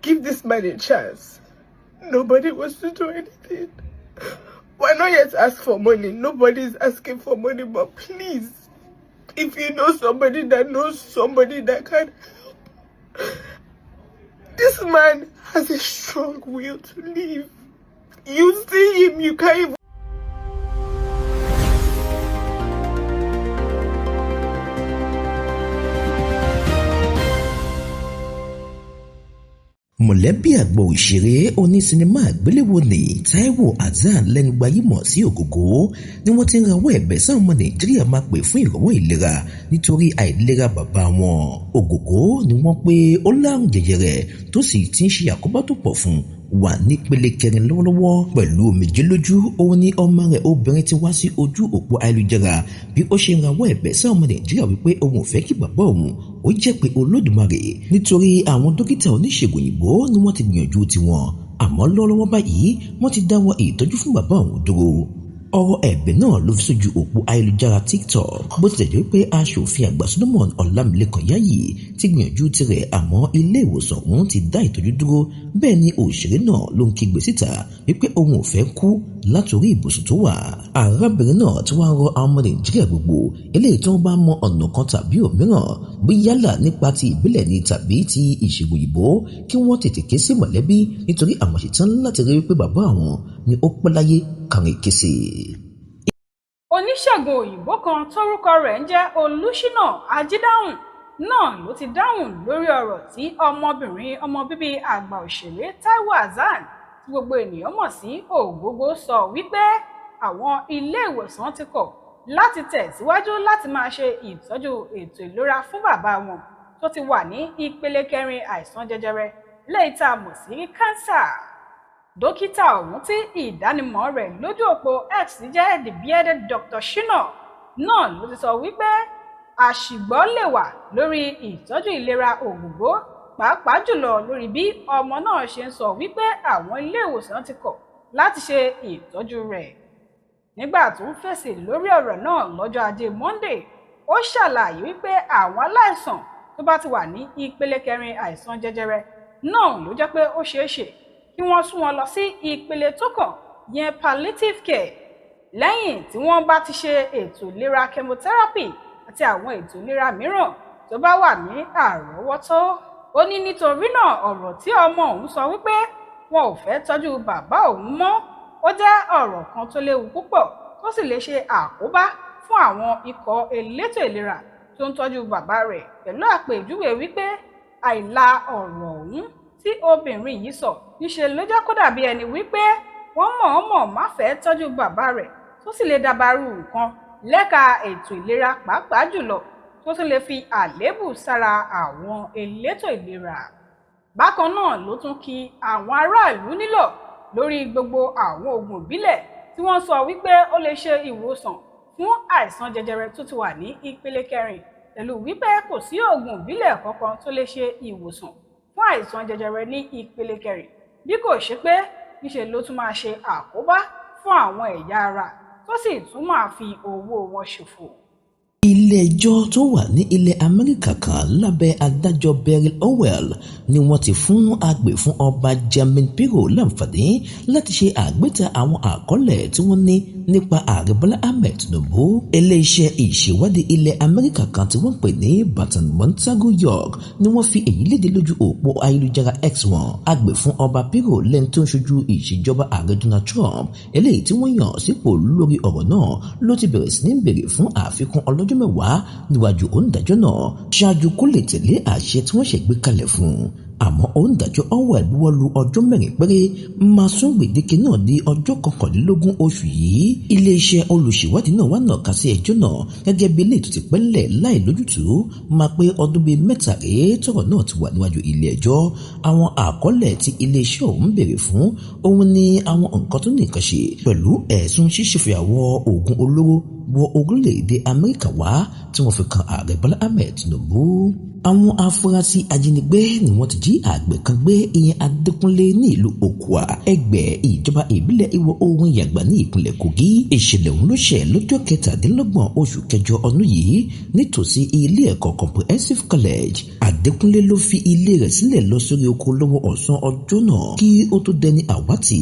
give this man a chance. Nobody wants to do anything. We're not yet asked for money. Nobody is asking for money, but please, if you know somebody that knows somebody that can help. This man has a strong will to live. You see him, you can't even. mọ̀lẹ́bí àgbà òṣèré onísinimá àgbéléwò ní Táíwò Hassan lẹ́nu gbajúmọ̀ sí Ògògó ni wọ́n ti ń rawọ́ ẹ̀bẹ̀ sáwọn ọmọ Nàìjíríà máa pè fún ìrànwọ́ ìlera nítorí àìlera bàbá wọn. Ògògó ni wọ́n pé ó lárùn jẹjẹrẹ tó sì ti ń ṣe àkóbá tó pọ̀ fún wà nípele kẹrin lọ́wọ́lọ́wọ́ pẹ̀lú omijé lójú. Òun ni ọmọ rẹ̀ obìnrin ti wá sí ojú òpó ayélujára bí ó ṣe ń rawọ́ ẹ̀bẹ̀ sáwọn ọmọ Nàìjíríà wípé òun ò fẹ́ kí bàbá òun ó jẹ́ pé Olódùmarè nítorí àwọn dókítà oníṣègùn òyìnbó ni wọ́n ti gbìyànjú tiwọn àmọ́ lọ́wọ́lọ́wọ́ báyìí wọ́n ti dáwọ́ ìtọ́jú fún bàbá òun dúró. Ọ̀rọ̀ ẹ̀bẹ̀ náà ló fi sójú òpó ayélujára TikTok bó tilẹ̀ jẹ́ pé aṣòfin àgbà Solomon Ọlámilékan Yayi ti gbìyànjú tirẹ̀ àmọ́ ilé ìwòsàn ọ̀hún ti dá ìtọ́jú dúró. Bẹ́ẹ̀ ni òṣèré náà ló ń kígbe síta wípé òun ò fẹ́ kú látòrí ibùsùn tó wà. Arábìnrin náà tí wọ́n rọ àwọn ọmọ Nàìjíríà gbogbo eléyìí tí wọ́n bá mọ ọ̀nà kan tàbí òmíràn bí yálà nípa ti ìbílẹ̀ ni tàbí ti ìṣègùn òyìnbó kí wọ́n tètè ké sí mọ̀lẹ́bí nítorí àwọn ṣetán láti rí wípé bàbá àwọn ni ó pẹ́ láyé kàrin kése. Oníṣègùn òyìnbó kan tórúkọ rẹ̀ ń jẹ́ Olúṣínà Ajídáhùn náà ló ti dáhùn lórí ọ̀rọ̀ tí ọmọbìnrin ọmọ bíbí àgbà òṣèré Táíwò Hassan tí gbogbo ènìyàn mọ̀ sí Ògógó sọ wípé àwọn ilé ìwòsàn ti kọ̀ láti tẹ̀síwájú láti máa ṣe ìtọ́jú ètò ìlera fún bàbá wọn tó ti wà ní ìpele kẹrin àìsàn jẹjẹrẹ léyìí tá a mọ̀ sí kánsà. Dókítà ọ̀hún tí ìdánimọ̀ rẹ̀ lójú òpó X jẹ́ The Bearded Dr. Shina náà ló ti sọ wípé àṣìgbọ́ lè wà lórí ìtọ́jú ìlera Ògògó pàápàá jùlọ lórí bí ọmọ náà ṣe ń sọ wípé àwọn ilé ìwòsàn ti kọ̀ láti ṣe ìtọ́jú rẹ̀. Nígbà tó ń fèsì lórí ọ̀rọ̀ náà lọ́jọ́ Ajé Monday, ó ṣàlàyé wípé àwọn aláìsàn tó bá ti wà ní ìpele kẹrin àìsàn jẹjẹrẹ náà ló jẹ́ pé ó ṣeé ṣe kí wọ́n sún wọn lọ sí ìpele tó kàn yẹn palliative care lẹ́yìn tí wọ́n bá ti ṣe ètò ìlera chemotherapy àti àwọn ètò ìlera mìíràn tó bá wà ní àrọ́wọ́tó. Ó ní nítorí náà ọ̀rọ̀ tí ọmọ òun sọ wípé wọn ò fẹ́ tọ́jú bàbá òun mọ́ ó jẹ́ ọ̀rọ̀ kan tó léwu púpọ̀ tó sì lè ṣe àkóbá fún àwọn ikọ̀ elétò ìlera tó ń tọ́jú bàbá rẹ̀ pẹ̀lú àpèjúwe wípé àìlà ọ̀rọ̀ ọ̀hún tí obìnrin yìí sọ níṣe ló jẹ́ kó dàbí ẹni wípé wọ́n mọ̀ọ́mọ̀ má fẹ́ tọ́jú bàbá rẹ̀ tó sì lè dàbàrú nǹkan lẹ́ka ètò ìlera pàápàá jùlọ tó tún lè fi àléébù sára àwọn elétò ìlera. Bákan náà ló tún kí àwọn aráàlú nílọ̀ lórí gbogbo àwọn oògùn ìbílẹ̀ tí wọ́n sọ wípé ó lè ṣe ìwòsàn fún àìsàn jẹjẹrẹ tó ti wà ní ìpele kẹrin pẹ̀lú wípé kò sí oògùn ìbílẹ̀ kankan tó lè ṣe ìwòsàn fún àìsàn jẹjẹrẹ ní ìpele kẹrin bí kò ṣe pé níṣe ló tún máa ṣe àkóbá fún àwọn ẹ̀yà ara tó sì tún máa fi owó wọn ṣòfò. Ilé-ẹjọ́ tó wà ní ilẹ̀ Amẹ́ríkà kan lábẹ́ adájọ́ Beryl Howell ni wọ́n ti fún agbèfún ọba Jamin Piro láǹfààní láti ṣe àgbéta àwọn àkọọ́lẹ̀ tí wọ́n ní nípa ààrẹ Bọ́lá Ahmed Tinubu. Ilé-iṣẹ́ ìṣèwádìí ilẹ̀ Amẹ́ríkà kan tí wọ́n pè ní Baton Montague York ni wọ́n fi èyí léde lójú òpó ayélujára X wọn. Agbèfún ọba Piro lẹ́ni tó ń ṣojú ìṣèjọba ààrẹ Donald Trump eléyìí tí wọ́n yàn sípò lórí ọ̀rọ̀ náà ló ti bẹ̀rẹ̀ sí ní béèrè fún àfikún ọlọ́jọ́ mẹ́wàá níwájú onídàájọ́ náà ṣáájú kó lè tẹ̀lé àṣẹ tí wọ́n ṣègbé kalẹ̀ fún un. Àmọ́ onídàájọ́ Howell buwọ́lu ọjọ́ mẹ́rin péré máa sún gbèdéke náà di ọjọ́ 21 oṣù yìí. Iléeṣẹ́ olùṣèwádìí náà wá nàka sí ẹjọ́ náà gẹ́gẹ́ bí ilé ètò ti pẹ́lẹ̀ láì lójútùú máa pé ọdún bíi 3 rèé tọ́rọ̀ náà ti wà níwájú ilé ẹjọ́. Àwọn àkọọ́lẹ̀ tí iléeṣẹ́ ọ̀hún béèrè fún òun ni àwọn nǹkan tó ní nǹkan ṣe pẹ̀lú ẹ̀sùn ṣíṣèfàyàwọ́ oògùn olóró wọ orílẹ̀-èdè Amẹ́ríkà wá tí wọ́n fi kan ààrẹ Bọ́lá Ahmed Tinubu. Àwọn afurasí ajínigbé ni wọ́n ti jí àgbẹ̀ kan gbé ìyẹn Adékúnlé ní ìlú Òkùà Ẹgbẹ́ ìjọba ìbílẹ̀ Ìwọ̀ Oòrùn Yàgbà ní ìpínlẹ̀ Kogi. Ìṣẹ̀lẹ̀ ọ̀hún ló ṣẹ̀ lọ́jọ́ 27 oṣù kẹjọ ọdún yìí nítòsí ilé ẹ̀kọ́ Comprehensive College. Adékúnlé ló fi ilé rẹ̀ sílẹ̀ lọ sórí oko lọ́wọ́ ọ̀sán ọjọ́ náà kí ó tó dẹni àwátì.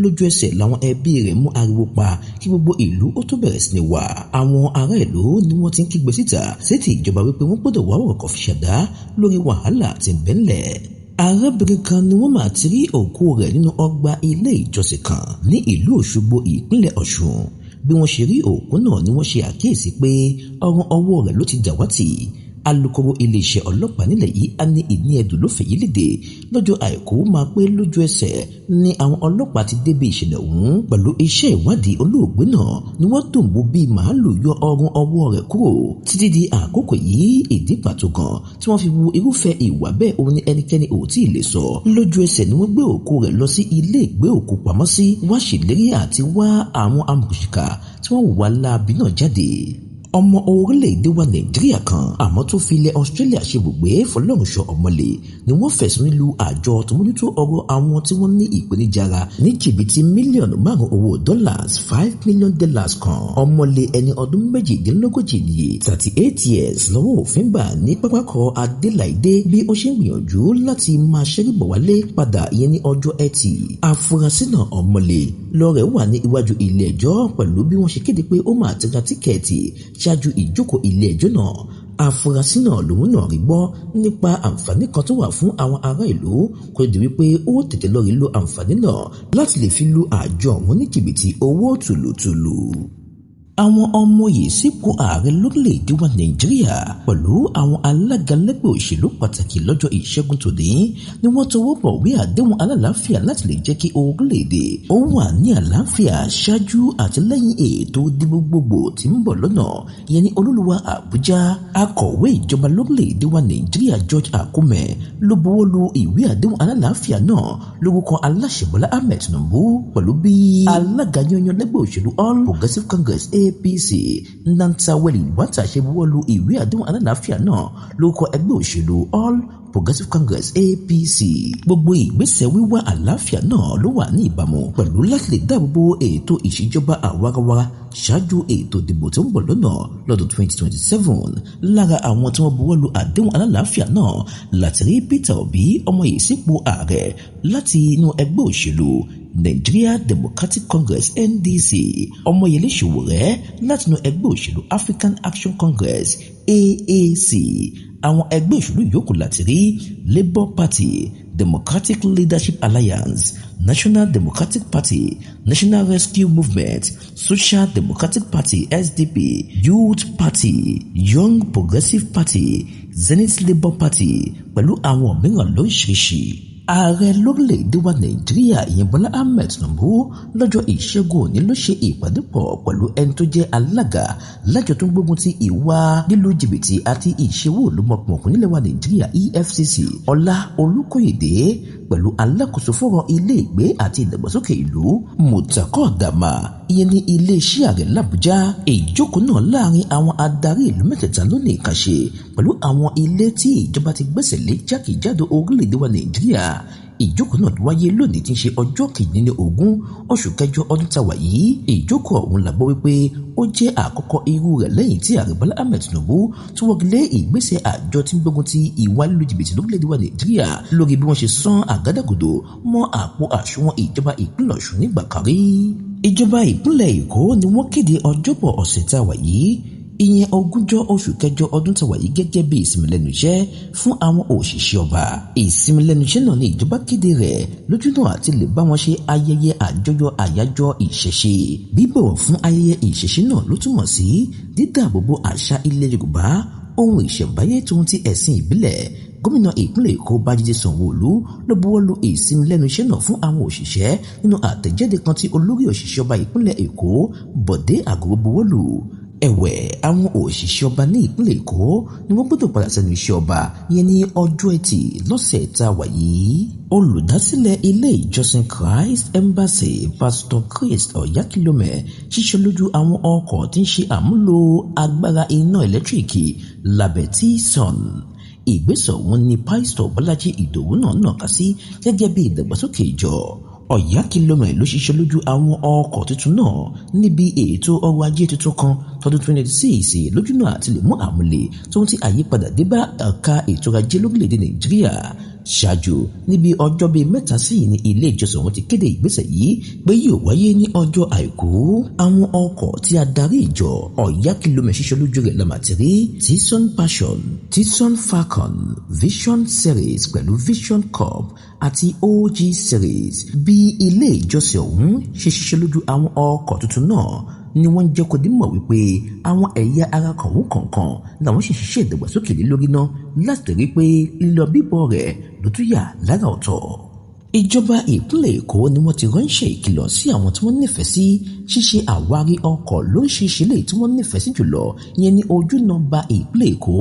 Lójú ẹsẹ̀ làwọn ẹbí rẹ̀ mú ariwo pa kí gbogbo ìlú ó tó bẹ̀rẹ̀ sí ní wá. Àwọn ará ìlú ni wọ́n ti ń kígbe síta sétí ìjọba wípé wọ́n gbọ́dọ̀ wá ọ̀rọ̀ kan fi ṣàdá lórí wàhálà tí ń bẹ́ńlẹ̀. Arábìnrin kan ni wọ́n máa ti rí òkú rẹ̀ nínú ọgbà ilé ìjọsìn kan ní ìlú Òṣogbo ìpínlẹ̀ Ọ̀ṣun. Bí wọ́n ṣe rí òkú náà ni wọ́n ṣe àkíyèsí pé ọrùn ọwọ́ rẹ̀ ló ti dàwátì. Alukoro iléeṣẹ́ ọlọ́pàá nílẹ̀ yìí Annie Ìníẹ̀dù ló fèyí léde lọ́jọ́ àìkú máa pé lójú ẹsẹ̀ ni àwọn ọlọ́pàá ti débi ìṣẹ̀lẹ̀ ọ̀hún. Pẹ̀lú iṣẹ́ ìwádìí olóògbé náà ni wọ́n dùnbó bíi màálù yọ ọrùn ọwọ́ rẹ̀ kúrò. Títí di àkókò yìí ìdí pàtó gan tí wọ́n fi wo irúfẹ́ ìwà bẹ́ẹ̀ òun ni ẹnikẹ́ni ò tí ì lè sọ. Lójú ẹsẹ̀ ni wọ́n gbé òkú rẹ̀ lọ sí ilé ìgbé òkú pamọ́ sí wá ṣèlérí àti wá àwọn amòṣìkà tí wọ́n wà láabi náà jáde. Ọmọ orílẹ̀-èdè wa Nàìjíríà kan àmọ́ tó fi ilẹ̀ Australia ṣe ibùgbé Fọlọ́runṣọ́ Ọmọlé ni wọ́n fẹ̀sùn lu àjọ tó mójútó ọ̀rọ̀ àwọn tí wọ́n ní ìpèníjà ara ní jìbìtì mílíọ̀nù 5 owó dollars $5 million kan. Ọmọlé ẹni ọdún 38 nìyí 38 years lọ́wọ́ òfin bà ní pápákọ̀ Adéláìdé bí ó ṣe ń gbìyànjú láti máa ṣẹ́rí bọ̀ wálé padà ìyẹn ní ọjọ́ Ẹtì. Afurasí náà Ọmọlé lọ́rẹ̀ wà ní iwájú ilé ẹjọ́ pẹ̀lú bí wọ́n ṣe kéde pé ó máa ti ra tíkẹ́ẹ̀tì ṣáájú ìjókòó ilé ẹjọ́ náà. Afurasí náà lòun náà rí gbọ́ nípa àǹfààní kan tó wà fún àwọn ará ìlú kó di wípé ó tètè lọ rí lo àǹfààní náà láti lè fi lu àjọ wọn ní jìbìtì owó tùlùtùlù. Àwọn ọmọ yìí sípò ààrẹ lórílẹ̀‐èdè wa Nàìjíríà pẹ̀lú àwọn alága lẹ́gbẹ́ òṣèlú pàtàkì lọ́jọ́ Ìṣẹ́gun tòní ni wọ́n tọwọ́ bọ̀wé àdéhùn alálàáfíà láti lè jẹ́ kí orílẹ̀‐èdè ó wà ní àlàáfíà ṣáájú àti lẹ́yìn ètò ìdìbò gbogbo tí ń bọ̀ lọ́nà ìyẹn ní olúluwa Àbújá. Akọ̀wé ìjọba lórílẹ̀‐èdè wa Nàìjíríà George Akume ló buwọ́ lu ìwé àdéhùn alálàáfíà náà lórúkọ aláṣẹ Bọ́lá Ahmed Tinubu pẹ̀lú bí alága yanyan lẹ́gbẹ́ òṣèlú All Progressive Congress APC Nnantaweli Wata ṣe buwọ́lu ìwé àdéhùn alálàáfíà náà lórúkọ ẹgbẹ́ òṣèlú All Progressive Congress APC. Gbogbo ìgbésẹ̀ wíwá àlàáfíà náà ló wà ní ìbámu pẹ̀lú láti lè dáàbòbò ètò ìṣèjọba àwarawa ṣáájú ètò ìdìbò tó ń bọ̀ lọ́nà lọ́dún 2027. Lára àwọn tí wọ́n buwọ́lu àdéhùn alálàáfíà náà láti rí Peter Obi ọmọ yìí sípò ààrẹ láti inú ẹgbẹ́ òṣèlú Nigeria Democratic Congress NDC, Ọmọyẹlé Sowore látinú ẹgbẹ́ òṣèlú African Action Congress AAC. Àwọn ẹgbẹ́ òṣèlú yòókù láti rí Labour Party, Democratic Leadership Alliance, National Democratic Party, National Rescue Movement, Social Democratic Party SDP, Youth Party, Young Progressive Party, Zenith Labour Party pẹ̀lú àwọn mìíràn lóríṣiríṣi. Ààrẹ lórílẹ̀‐èdè wa Nàìjíríà ìyẹn Bọ́lá Ahmed Tinubu lọ́jọ́ Ìṣẹ́gun òní ló ṣe ìpàdé pọ̀ pẹ̀lú ẹni tó jẹ́ alága lájọ tó ń gbógun ti ìwà lílu jìbìtì àti ìṣèwò olùmọ̀pọ̀kùn nílẹ̀ wa Nàìjíríà EFCC Ọlá Olúkóyèdé pẹ̀lú alákòóso fọ́rọ̀ ilé ìgbé àti ìdàgbàsókè ìlú Mùtàkọ́ Dàmà ìyẹn ní iléeṣẹ́ ààrẹ l'Àbújá. Ìjókòó náà láàrin àwọn adarí ìlú mẹ́tẹ̀ẹ̀ta ló ní ìkàṣe pẹ̀lú àwọn ilé tí ìjọba ti gbẹ́sẹ̀ lé jákèjádò orílẹ̀-èdè wa Nàìjíríà. Ìjókòó náà wáyé lónìí tí ń ṣe ọjọ́ 18 oṣù kẹjọ ọdún tá a wà yìí. Ìjókòó ọ̀hún la gbọ́ wípé ó jẹ́ àkọ́kọ́ irú rẹ̀ lẹ́yìn tí ààrẹ Bọ́lá Ahmed Tinubu tí wọ́n lé ìgbésẹ̀ àjọ tí ń gbógun ti ìwà lílu jìbìtì lórílẹ̀‐èdè wa Nàìjíríà lórí bí wọ́n ṣe san àgádágodo mọ́ àpò àsùnwọ̀n ìjọba ìpínlẹ̀ Ọ̀ṣun nígbà kan rí. Ìjọba ìpínlẹ̀ Èkó ni wọ́n kéde ọjọ́bọ̀ ọ̀sẹ̀ tá a wà yìí ìyẹn 20 oṣù kẹjọ ọdún tá a wà yìí gẹ́gẹ́ bí ìsinmi lẹ́nu iṣẹ́ fún àwọn òṣìṣẹ́ ọba. Ìsinmi lẹ́nu iṣẹ́ náà ni ìjọba kéde rẹ̀ lójúnà àti lè bá wọn ṣe ayẹyẹ àjọyọ̀ àyájọ́ ìṣẹ̀ṣe. Bíbọ̀wọ̀ fún ayẹyẹ ìṣẹ̀ṣe náà ló túmọ̀ sí dídáàbòbò àṣà ilẹ̀ Yorùbá, ohun ìṣẹ̀ǹbáyé tó ń ti ẹ̀sìn ìbílẹ̀. Gómìnà ìpínlẹ̀ Èkó Bájídé Sanwó-Olú ló buwọ́lu ìsinmi lẹ́nu iṣẹ́ náà fún àwọn òṣìṣẹ́ nínú àtẹ̀jáde kan tí olórí òṣìṣẹ́ ọba ìpínlẹ̀ Èkó Bọ̀dé Àgòrò buwọ́lu. Ẹ̀wẹ̀ àwọn òṣìṣẹ́ ọba ní ìpínlẹ̀ Èkó ni wọ́n gbọ́dọ̀ padà sẹ́nu iṣẹ́ ọba yẹn ní ọjọ́ Ẹtì lọ́sẹ̀ tá a wà yìí. Olùdásílẹ̀ ilé ìjọsìn Christ Embassy Pastor Chris Oyakilome ṣíṣe lójú àwọn ọkọ̀ tí ń ṣe àmúlò agbára iná ẹ̀lẹ́tíríkì Labẹ́tì Sun. ìgbésẹ̀ wọn ni pásítọ̀ Bọ́lájí Ìdòwú náà nàka sí gẹ́gẹ́ bí ìdàgbàsókè ìjọ. Ọ̀yá kìlómẹ̀ ló ṣiṣẹ́ lójú àwọn ọkọ̀ tuntun náà níbi ètò ọrọ̀ ajé tuntun kan tọdún 2026 lójúnà àti lè mú àmúlé tó ń ti àyípadà dé bá ẹ̀ka ètò ọrọ̀ ajé lórílẹ̀‐èdè Nàìjíríà. Ṣáájú níbi ọjọ́ bíi mẹ́ta sí ní ilé ìjọsìn wọn ti kéde ìgbésẹ̀ yìí pé yóò wáyé ní ọjọ́ àìkú. Àwọn ọkọ̀ tí adarí ìjọ Ọ̀yá kìlómẹ̀ ṣiṣẹ́ lójú rẹ̀ lamatiri Tison Passion, Tison Falcon, Vision Series pẹ̀lú Vision Cup àti OG Series. Bí ilé ìjọsìn ọ̀hún ṣe ṣiṣẹ́ lójú àwọn ọkọ̀ tuntun náà ni wọ́n jẹ́ kó dímọ̀ wípé àwọn ẹ̀yà ara kọ̀ọ̀kan làwọn sì ṣiṣẹ́ ìdàgbàsókè lé lórí náà láti rí pé lílọ bíbọ̀ rẹ̀ ló tún yà lára ọ̀tọ̀. Ìjọba ìpínlẹ̀ Èkó ni wọ́n ti ránṣẹ́ ìkìlọ̀ sí àwọn tí wọ́n nífẹ̀ẹ́ sí ṣíṣe àwárí ọkọ̀ lóríṣiríṣi lè tí wọ́n nífẹ̀ẹ́ sí jùlọ ìyẹn ní ojú nọ́mbà ìpínlẹ̀ Èkó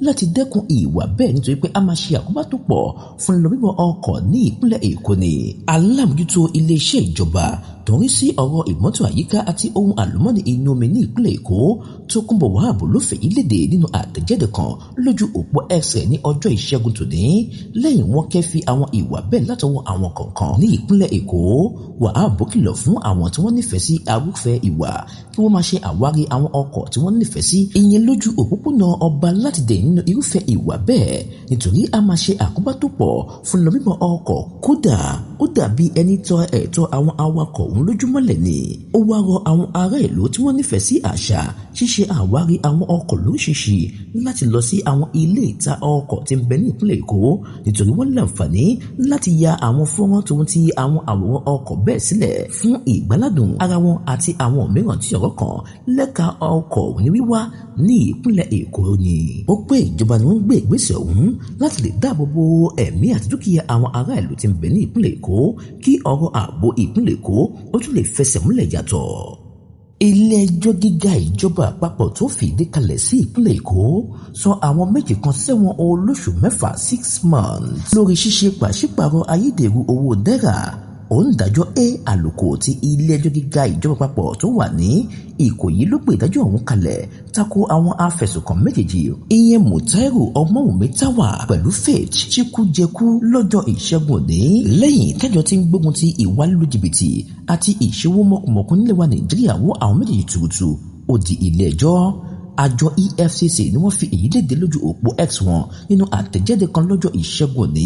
láti dẹ́kun ìwà bẹ́ẹ̀ nítorí pé a máa ṣe àkóbá tó pọ̀ fún lílọ bíbọ̀ ọkọ̀ ní ìpínlẹ̀ Èkó ni. Alámòjútó iléeṣẹ́ ìjọba tó ń rí sí ọ̀rọ̀ ìmọ́tò àyíká àti ohun àlùmọ́ọ́nì inú omi ní ìpínlẹ̀ Èkó Tókunbọ̀ Wàhábù ló fèyí léde nínú àtẹ̀jáde kan lójú òpó X rẹ̀ ní ọjọ́ Ìṣẹ́gun tòní lẹ́yìn wọ́n kẹ́fí àwọn ìwà bẹ́ẹ̀ látọwọ́ àwọn kọ̀ọ̀kan ní ìpínlẹ̀ Èkó. Wàhábù kìlọ̀ fún àwọn tí wọ́n nífẹ̀ẹ́ sí arúfẹ́ ìwà kí wọ́n máa ṣe àwárí àwọn ọkọ̀ tí wọ́n nífẹ̀ẹ́ sí ìyẹn lójú òpópónà ọba láti dè nínú irúfẹ́ ìwà bẹ́ẹ̀ nítorí a máa ṣe àkóbá tó pọ̀ fún lọ bíbọ̀ ọkọ̀. Kódà ó dàbí ẹni tọ ẹ̀tọ́ àwọn awakọ̀ òun lójúmọ́lẹ̀ ni. Ó wá rọ àwọn ará ìlú tí wọ́n nífẹ̀ẹ́ sí àṣà ṣíṣe àwárí àwọn ọkọ̀ lóríṣiríṣi láti lọ sí àwọn ilé ìta ọkọ̀ tí ń bẹ ní ìpínlẹ̀ Èkó nítorí wọ́n láǹfààní láti ya àwọn fọ́nrán tó ń ti àwọn àwòrán ọkọ̀ bẹ́ẹ̀ sílẹ̀ fún ìgbáládùn ara wọn àti àwọn mìíràn tí ọ̀rọ̀ kan lẹ́ka ọkọ̀ ní wíwá ní ìpínlẹ̀ Èkó ni. Ó pé ìjọba ni wọ́n ń gbé ìgbésẹ̀ ọ̀hún láti lè dáàbò bo ẹ̀mí àti dúkìá àwọn ará ìlú tí ń bẹ ní ìpínlẹ̀ Èkó kí ọ̀rọ̀ ààbò ìpínlẹ̀ Èkó ó tún lè fẹsẹ̀ múlẹ̀ yàtọ̀. Ilé ẹjọ́ gíga ìjọba àpapọ̀ tó fìdí kalẹ̀ sí ìpínlẹ̀ Èkó sọ àwọn méjì kan sẹ́wọ̀n olóṣù mẹ́fà 6 months lórí ṣíṣe pàṣípàrọ̀ ayédèrú owó náírà. Onídàájọ́ Àlùkò ti ilé ẹjọ́ gíga ìjọba àpapọ̀ tó wà ní Ìkòyí ló gbé ìdájọ́ ọ̀hún kalẹ̀ tako àwọn afẹ̀sùnkàn méjèèjì ìyẹn Mùtáírù Ọmọ́wùmí Táwà pẹ̀lú Faith Chikújẹkú lọ́jọ́ Ìṣẹ́gun òní lẹ́yìn tẹ́jọ́ tí ń gbógun ti ìwà lílu jìbìtì àti ìṣòwò mọ̀kùmọ̀kù nílẹ̀ wa Nàìjíríà wọ́ àwọn méjèèjì tuurutu ó di ilé ẹjọ́. Àjọ EFCC ni wọ́n fi èyí léde lójú òpó X wọn nínú àtẹ̀jáde kan lọ́jọ́ Ìṣẹ́gun òní.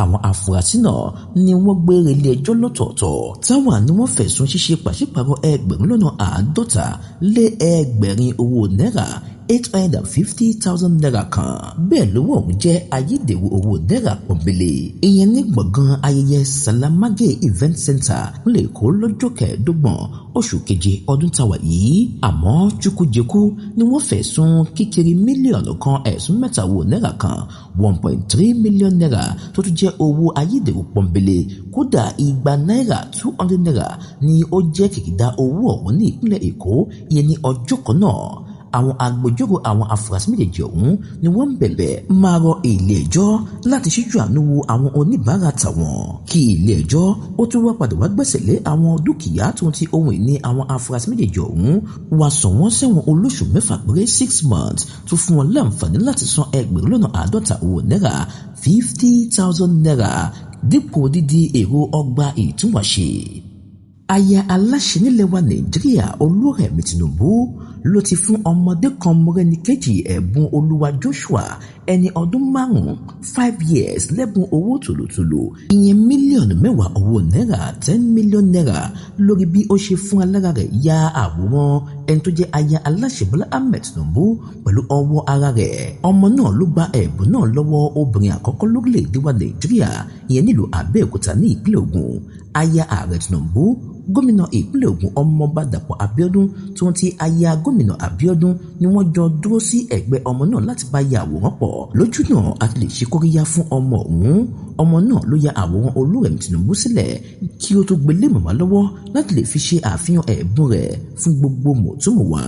Àwọn afurasí náà ni wọ́n gbé ilé ẹjọ́ lọ́tọ̀ọ̀tọ̀. Táwọn ni wọ́n fẹ̀sùn ṣíṣe pàṣípàrọ̀ $50,000 owó náírà 850,000 naira kan. Bẹ́ẹ̀ lówó ọ̀hún jẹ́ ayédèrú owó náírà pọ̀nbélé. Ìyẹn ní gbọ̀ngàn ayẹyẹ Salamage Event Center nílẹ̀ Èkó lọ́jọ́ 15 oṣù keje ọdún táwa yìí. Àmọ́ Chukwujekwu ni wọ́n fẹ̀sùn kíkiri mílíọ̀nù kan ẹ̀sùn mẹ́ta owó náírà kan 1.3 million naira tó tún jẹ́ owó ayédèrú pọ̀nbélé. Kódà igba náírà 200 naira ni ó jẹ́ kìkìdá owó ọ̀hún ní ìpínlẹ̀ Èkó ìyẹn ní ọjọ́ kan náà. Àwọn agbẹjọ́rò àwọn afurasí méjèèjì ọ̀hún ni wọ́n ń bẹ̀bẹ̀ máa rọ ilé ẹjọ́ láti ṣíjú àánú wo àwọn oníbàárà tàwọn kí ilé ẹjọ́ ó tún wá padà wá gbẹ́sẹ̀ lé àwọn dúkìá tó ti ohun ìní àwọn afurasí méjèèjì ọ̀hún wá sọ wọ́n sẹ́wọ̀n olóṣù mẹ́fà péré 6 months tó fún wọn láǹfààní láti san $50,000 owó náírà 50,000 naira dípò dídí èrò ọgbà ìtúnwàṣe. Aya aláṣẹ nílẹ̀ wa Nàìjíríà Olúrẹ̀mí Tinubu ló ti fún ọmọdé kan Mọ́rẹ́níkejì ẹ̀bùn Olúwa Joshua ẹni ọdún 5 years lẹ́bùn owó tòlótòló ìyẹn mílíọ̀nù 10 owó náírà 10 million naira lórí bí ó ṣe fún alára rẹ̀ ya àwòrán ẹni tó jẹ́ aya aláṣẹ Bọ́lá Ahmed Tinubu pẹ̀lú ọwọ́ ara rẹ̀. Ọmọ náà ló gba ẹ̀bùn náà lọ́wọ́ obìnrin àkọ́kọ́ lórílẹ̀‐èdè wa Nàìjíríà ìyẹn nílùú Abẹ́òkúta ní ìpínlẹ̀ Ògùn. Aya ààrẹ Tinubu gómìnà ìpínlẹ̀ Ògùn Ọmọọba Dàpọ̀ Abíọ́dún tó ń ti aya gómìnà Abíọ́dún ni wọ́n jọ dúró sí ẹ̀gbẹ́ ọmọ náà láti bá ya àwòrán pọ̀ lójú náà a lè ṣe kóríyá fún ọmọ ọ̀hún. Ọmọ náà ló ya àwòrán Olúrẹ̀mí Tinubu sílẹ̀ kí ó tó gbélé màmá lọ́wọ́ láti lè fi ṣe àfihàn ẹ̀bùn rẹ̀ fún gbogbo mọ̀túnmọ̀wá.